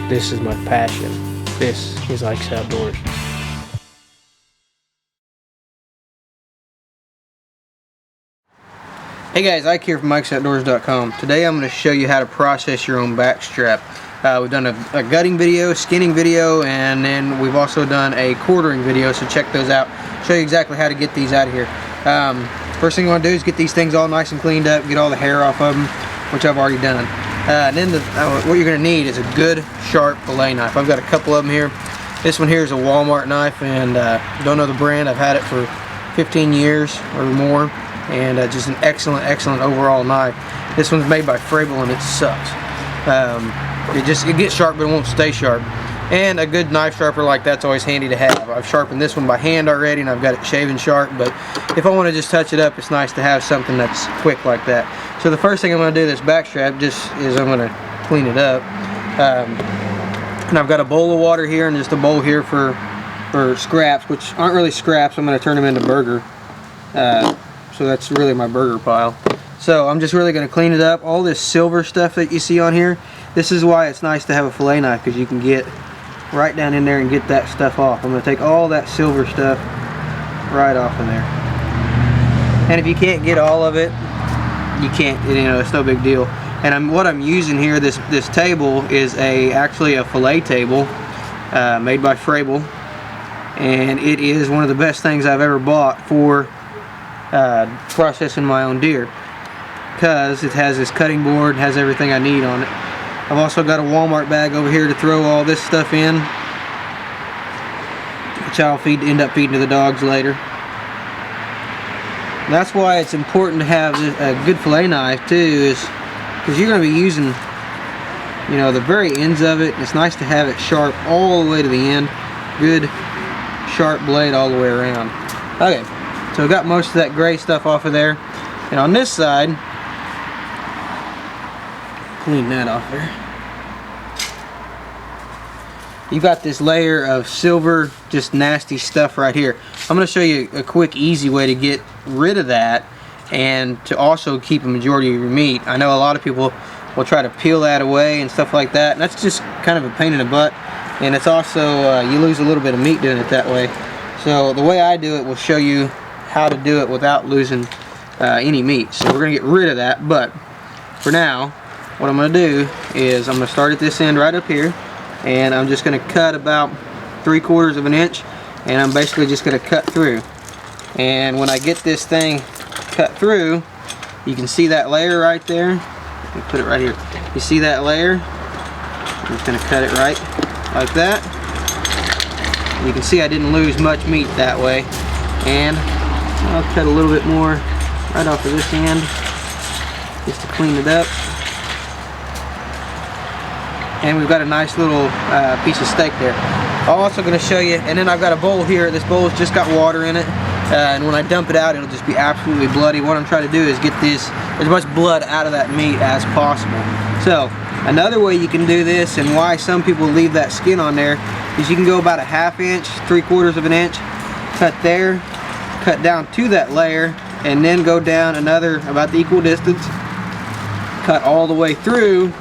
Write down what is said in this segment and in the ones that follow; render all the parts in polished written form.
This is my passion. This is Ike's Outdoors. Hey guys, Ike here from IkesOutdoors.com. Today I'm going to show you how to process your own backstrap. We've done a gutting video, skinning video, and then we've also done a quartering video, so check those out. Show you exactly how to get these out of here. First thing you want to do is get these things all nice and cleaned up, get all the hair off of them, which I've already done. And then what you're going to need is a good sharp fillet knife. I've got a couple of them here. This one here is a Walmart knife, and don't know the brand. I've had it for 15 years or more, and just an excellent overall knife. This one's made by Frable, and it sucks. It gets sharp, but it won't stay sharp. And a good knife sharper like that's always handy to have. I've sharpened this one by hand already, and I've got it shaven sharp, but if I want to just touch it up, it's nice to have something that's quick like that. So the first thing I'm going to do this backstrap is I'm going to clean it up. And I've got a bowl of water here and just a bowl here for scraps, which aren't really scraps. I'm going to turn them into burger. So that's really my burger pile. So I'm just really going to clean it up. All this silver stuff that you see on here, this is why it's nice to have a fillet knife, because you can get right down in there and get that stuff off. I'm going to take all that silver stuff right off of there. And if you can't get all of it, you can't, it's no big deal. And what I'm using here, this table is actually a fillet table made by Frable, and it is one of the best things I've ever bought for processing my own deer, because it has this cutting board, has everything I need on it. I've also got a Walmart bag over here to throw all this stuff in, which I'll end up feeding to the dogs later. That's why it's important to have a good fillet knife too, is because you're going to be using, the very ends of it. It's nice to have it sharp all the way to the end. Good sharp blade all the way around. Okay, so I got most of that gray stuff off of there, and on this side, clean that off there. You got this layer of silver, just nasty stuff right here. I'm going to show you a quick, easy way to get rid of that, and to also keep a majority of your meat. I know a lot of people will try to peel that away and stuff like that, and that's just kind of a pain in the butt, and it's also you lose a little bit of meat doing it that way. So the way I do it will show you how to do it without losing any meat. So we're going to get rid of that, but for now what I'm going to do is I'm going to start at this end right up here, and I'm just going to cut about 3/4 of an inch, and I'm basically just going to cut through. And when I get this thing cut through, you can see that layer right there. Let me put it right here. You see that layer? I'm just going to cut it right like that. And you can see I didn't lose much meat that way. And I'll cut a little bit more right off of this end just to clean it up. And we've got a nice little piece of steak there. I'm also going to show you, and then I've got a bowl here. This bowl's just got water in it, and when I dump it out, it'll just be absolutely bloody. What I'm trying to do is get as much blood out of that meat as possible. So another way you can do this, and why some people leave that skin on there, is you can go about a 1/2 inch, 3/4 of an inch, cut there, cut down to that layer, and then go down another about the equal distance, cut all the way through,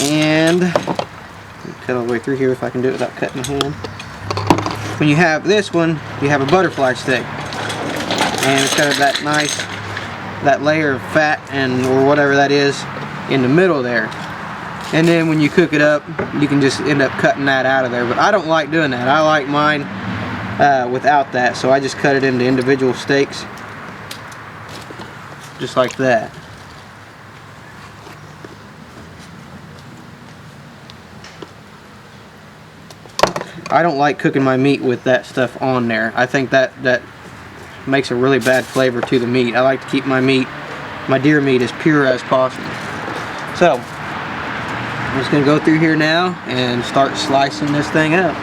and cut all the way through here if I can do it without cutting my hand. When you have this one, you have a butterfly steak, and it's got that layer of fat or whatever that is in the middle there. And then when you cook it up, you can just end up cutting that out of there. But I don't like doing that. I like mine without that, so I just cut it into individual steaks, just like that. I don't like cooking my meat with that stuff on there. I think that makes a really bad flavor to the meat. I like to keep my deer meat as pure as possible. So I'm just going to go through here now and start slicing this thing up.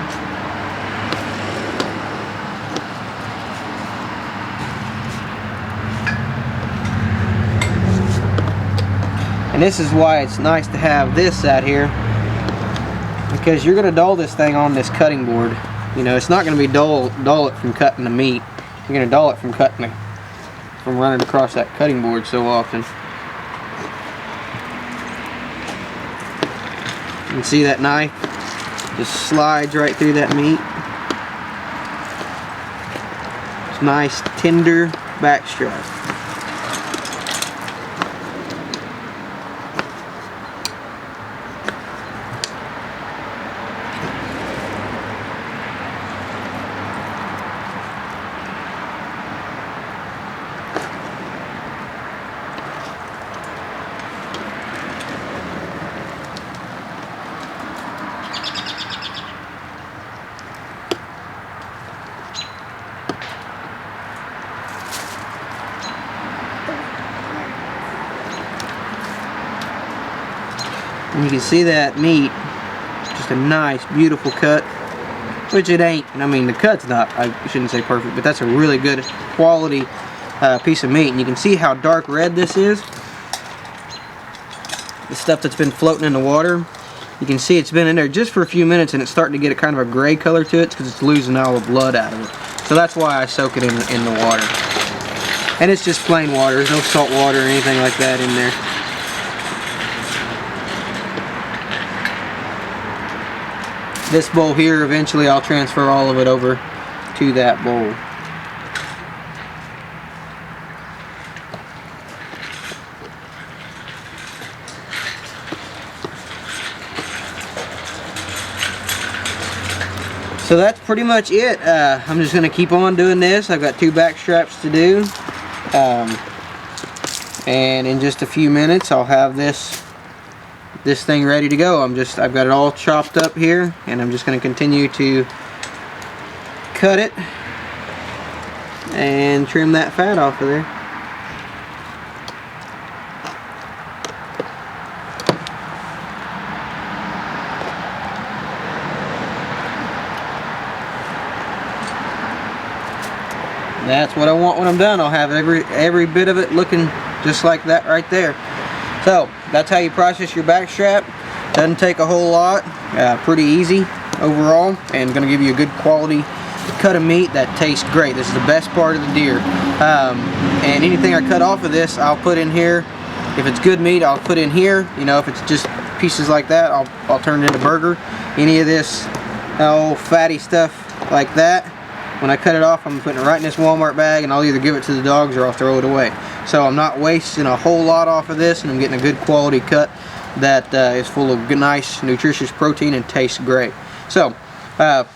And this is why it's nice to have this out here, because you're going to dull this thing on this cutting board. It's not going to be dull it from cutting the meat. You're going to dull it from running across that cutting board so often. can see that knife just slides right through that meat. It's nice, tender backstrap. And you can see that meat, just a nice, beautiful cut, which it ain't. I mean, the cut's not, I shouldn't say perfect, but that's a really good quality piece of meat. And you can see how dark red this is. The stuff that's been floating in the water. You can see it's been in there just for a few minutes and it's starting to get a kind of a gray color to it because it's losing all the blood out of it. So that's why I soak it in the water. And it's just plain water. There's no salt water or anything like that in there. This bowl here, eventually I'll transfer all of it over to that bowl. So that's pretty much it. I'm just going to keep on doing this. I've got 2 back straps to do. And in just a few minutes I'll have this thing ready to go. I've got it all chopped up here, and I'm just going to continue to cut it and trim that fat off of there. That's what I want when I'm done. I'll have every bit of it looking just like that right there. So that's how you process your back strap. Doesn't take a whole lot. Pretty easy overall, and going to give you a good quality cut of meat that tastes great. This is the best part of the deer. And anything I cut off of this, I'll put in here. If it's good meat, I'll put in here. You know, if it's just pieces like that, I'll turn it into burger. Any of this old fatty stuff like that, when I cut it off, I'm putting it right in this Walmart bag, and I'll either give it to the dogs or I'll throw it away. So I'm not wasting a whole lot off of this, and I'm getting a good quality cut that is full of good, nice, nutritious protein and tastes great. So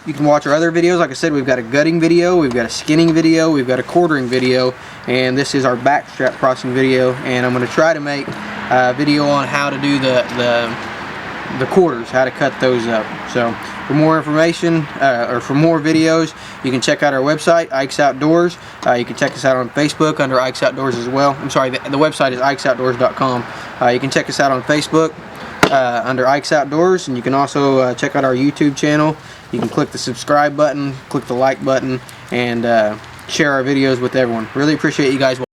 you can watch our other videos. Like I said, we've got a gutting video, we've got a skinning video, we've got a quartering video, and this is our backstrap processing video. And I'm going to try to make a video on how to do the quarters, how to cut those up. So for more information or for more videos, you can check out our website, Ike's Outdoors. You can check us out on Facebook under Ike's Outdoors as well. I'm sorry, the website is ikesoutdoors.com. You can check us out on Facebook under Ike's Outdoors, and you can also check out our YouTube channel. You can click the subscribe button, click the like button, and share our videos with everyone. Really appreciate you guys watching.